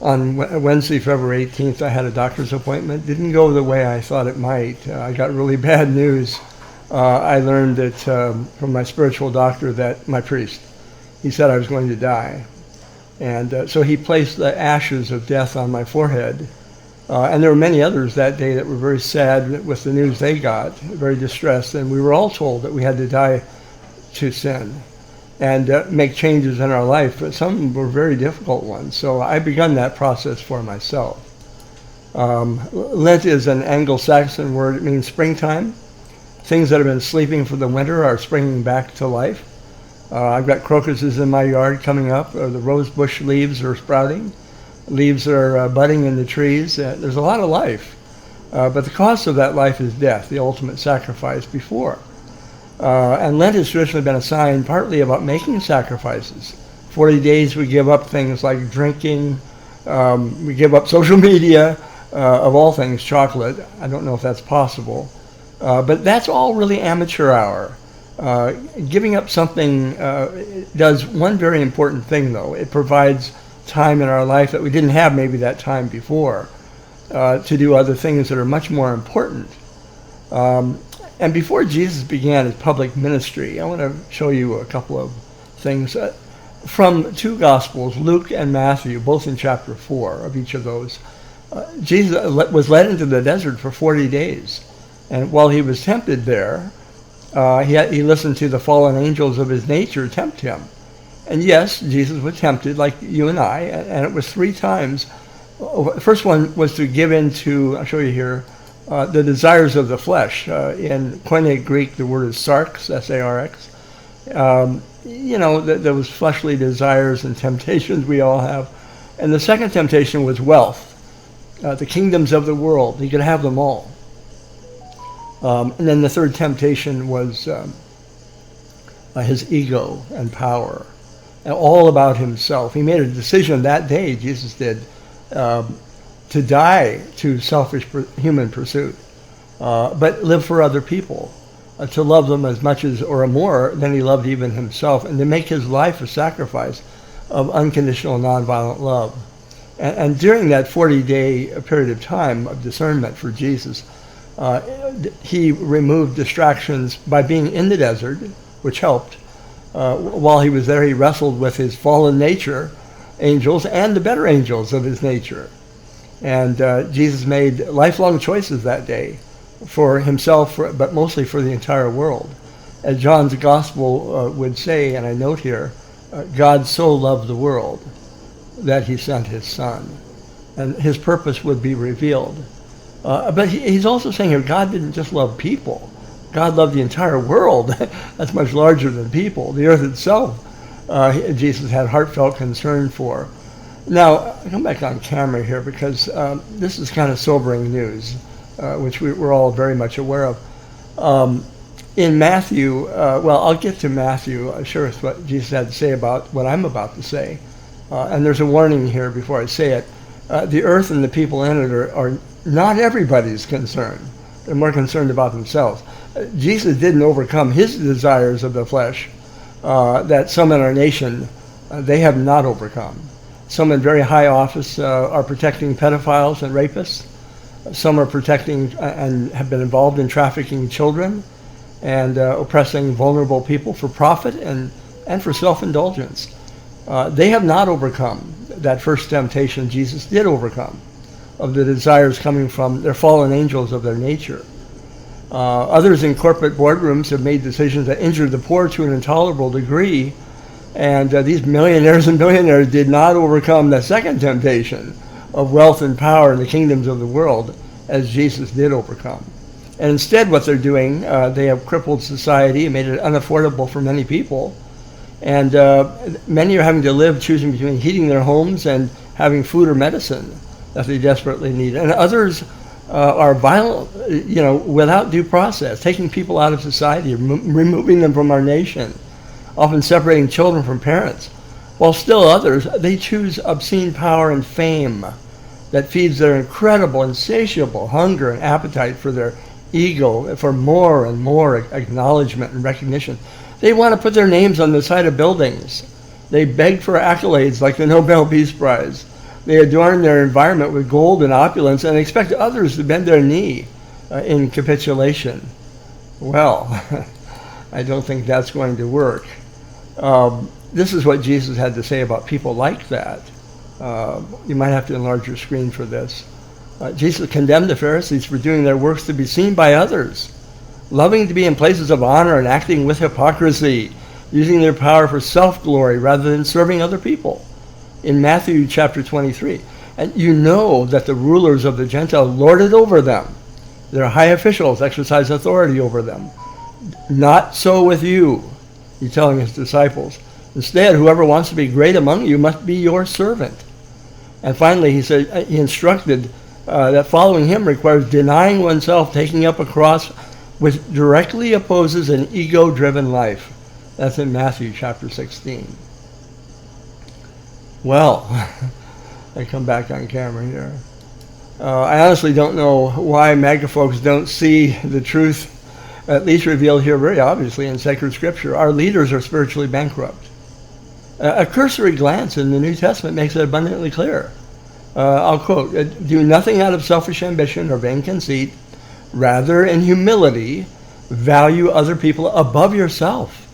On Wednesday, February 18th, I had a doctor's appointment. Didn't go the way I thought it might. I got really bad news. I learned that from my spiritual doctor, that my priest, he said I was going to die. And so he placed the ashes of death on my forehead. And there were many others that day that were very sad with the news they got, very distressed. And we were all told that we had to die to sin and make changes in our life. But some were very difficult ones. So I begun that process for myself. Lent is an Anglo-Saxon word. It means springtime. Things that have been sleeping for the winter are springing back to life. I've got crocuses in my yard coming up. The rose bush leaves are sprouting. Leaves are budding in the trees. There's a lot of life. But the cost of that life is death, the ultimate sacrifice before. And Lent has traditionally been a sign partly about making sacrifices. 40 days we give up things like drinking. We give up social media, of all things, chocolate. I don't know if that's possible. But that's all really amateur hour. Giving up something does one very important thing, though. It provides time in our life that we didn't have maybe that time before to do other things that are much more important. And before Jesus began his public ministry, I want to show you a couple of things from two Gospels, Luke and Matthew, both in chapter 4 of each of those. Jesus was led into the desert for 40 days. And while he was tempted there, he listened to the fallen angels of his nature tempt him. And yes, Jesus was tempted like you and I, and it was 3 times. The first one was to give in to, I'll show you here, the desires of the flesh. In Koine Greek, the word is sarx, S-A-R-X. Those fleshly desires and temptations we all have. And the second temptation was wealth, the kingdoms of the world. He could have them all. And then the third temptation was his ego and power, and all about himself. He made a decision that day, Jesus did, to die to selfish human pursuit, but live for other people, to love them as much as or more than he loved even himself, and to make his life a sacrifice of unconditional nonviolent love. And during that 40-day period of time of discernment for Jesus, he removed distractions by being in the desert, which helped. While he was there, he wrestled with his fallen nature, angels, and the better angels of his nature. And Jesus made lifelong choices that day for himself, but mostly for the entire world. As John's gospel would say, and I note here, God so loved the world that he sent his son. And his purpose would be revealed. But he's also saying here, God didn't just love people. God loved the entire world. That's much larger than people. The earth itself, Jesus had heartfelt concern for. Now, I'll come back on camera here because this is kind of sobering news, which we're all very much aware of. In Matthew, I'll get to Matthew, sure, it's what Jesus had to say about what I'm about to say. And there's a warning here before I say it. The earth and the people in it are not everybody's concern. They're more concerned about themselves. Jesus didn't overcome his desires of the flesh that some in our nation, they have not overcome. Some in very high office are protecting pedophiles and rapists. Some are protecting and have been involved in trafficking children and oppressing vulnerable people for profit and for self-indulgence. They have not overcome that first temptation Jesus did overcome, of the desires coming from their fallen angels of their nature. Others in corporate boardrooms have made decisions that injure the poor to an intolerable degree, and these millionaires and billionaires did not overcome the second temptation of wealth and power in the kingdoms of the world, as Jesus did overcome. And instead what they're doing, they have crippled society and made it unaffordable for many people. And many are having to live choosing between heating their homes and having food or medicine that they desperately need. And others are violent, without due process, taking people out of society, removing them from our nation, often separating children from parents. While still others, they choose obscene power and fame that feeds their incredible, insatiable hunger and appetite for their ego, for more and more acknowledgement and recognition. They want to put their names on the side of buildings. They beg for accolades like the Nobel Peace Prize. They adorn their environment with gold and opulence and expect others to bend their knee in capitulation. Well, I don't think that's going to work. This is what Jesus had to say about people like that. You might have to enlarge your screen for this. Jesus condemned the Pharisees for doing their works to be seen by others, loving to be in places of honor and acting with hypocrisy, using their power for self-glory rather than serving other people. In Matthew chapter 23, and you know that the rulers of the Gentiles lord it over them. Their high officials exercise authority over them. Not so with you, he's telling his disciples. Instead, whoever wants to be great among you must be your servant. And finally, he instructed that following him requires denying oneself, taking up a cross, which directly opposes an ego-driven life. That's in Matthew chapter 16. Well, I come back on camera here. I honestly don't know why MAGA folks don't see the truth, at least revealed here very obviously in sacred scripture. Our leaders are spiritually bankrupt. A cursory glance in the New Testament makes it abundantly clear. I'll quote, "Do nothing out of selfish ambition or vain conceit. Rather, in humility, value other people above yourself,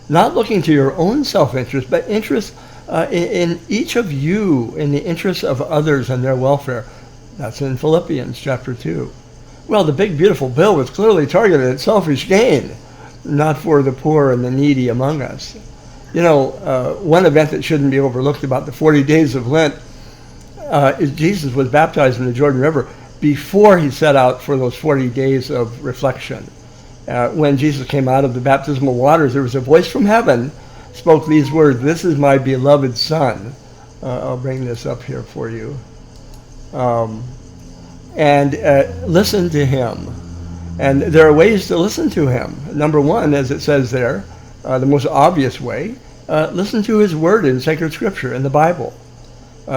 not looking to your own self-interest, but interest in each of you, in the interests of others and their welfare." That's in Philippians chapter 2. Well, the big beautiful bill was clearly targeted at selfish gain, not for the poor and the needy among us. You know, one event that shouldn't be overlooked about the 40 days of Lent is Jesus was baptized in the Jordan River before he set out for those 40 days of reflection. When Jesus came out of the baptismal waters, there was a voice from heaven, spoke these words, "This is my beloved Son." I'll bring this up here for you. And listen to him. And there are ways to listen to him. Number one, as it says there, the most obvious way, listen to his word in sacred scripture, in the Bible,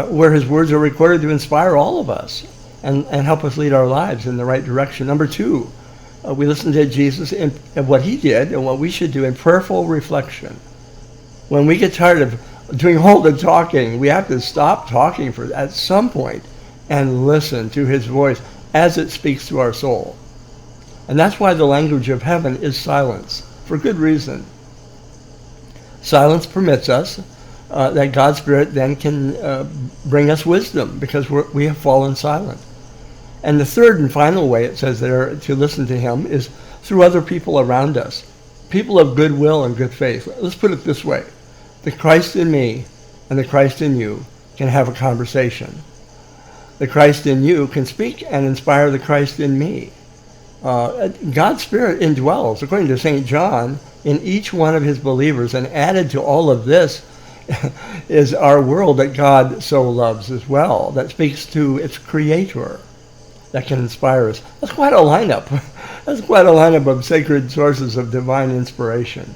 where his words are recorded to inspire all of us and help us lead our lives in the right direction. Number two, we listen to Jesus and what he did and what we should do in prayerful reflection. When we get tired of doing all the talking, we have to stop talking at some point and listen to his voice as it speaks to our soul. And that's why the language of heaven is silence, for good reason. Silence permits us that God's Spirit then can bring us wisdom because we have fallen silent. And the third and final way it says there to listen to him is through other people around us, people of goodwill and good faith. Let's put it this way. The Christ in me and the Christ in you can have a conversation. The Christ in you can speak and inspire the Christ in me. God's Spirit indwells, according to St. John, in each one of his believers, and added to all of this is our world that God so loves as well, that speaks to its creator, that can inspire us. That's quite a lineup. That's quite a lineup of sacred sources of divine inspiration.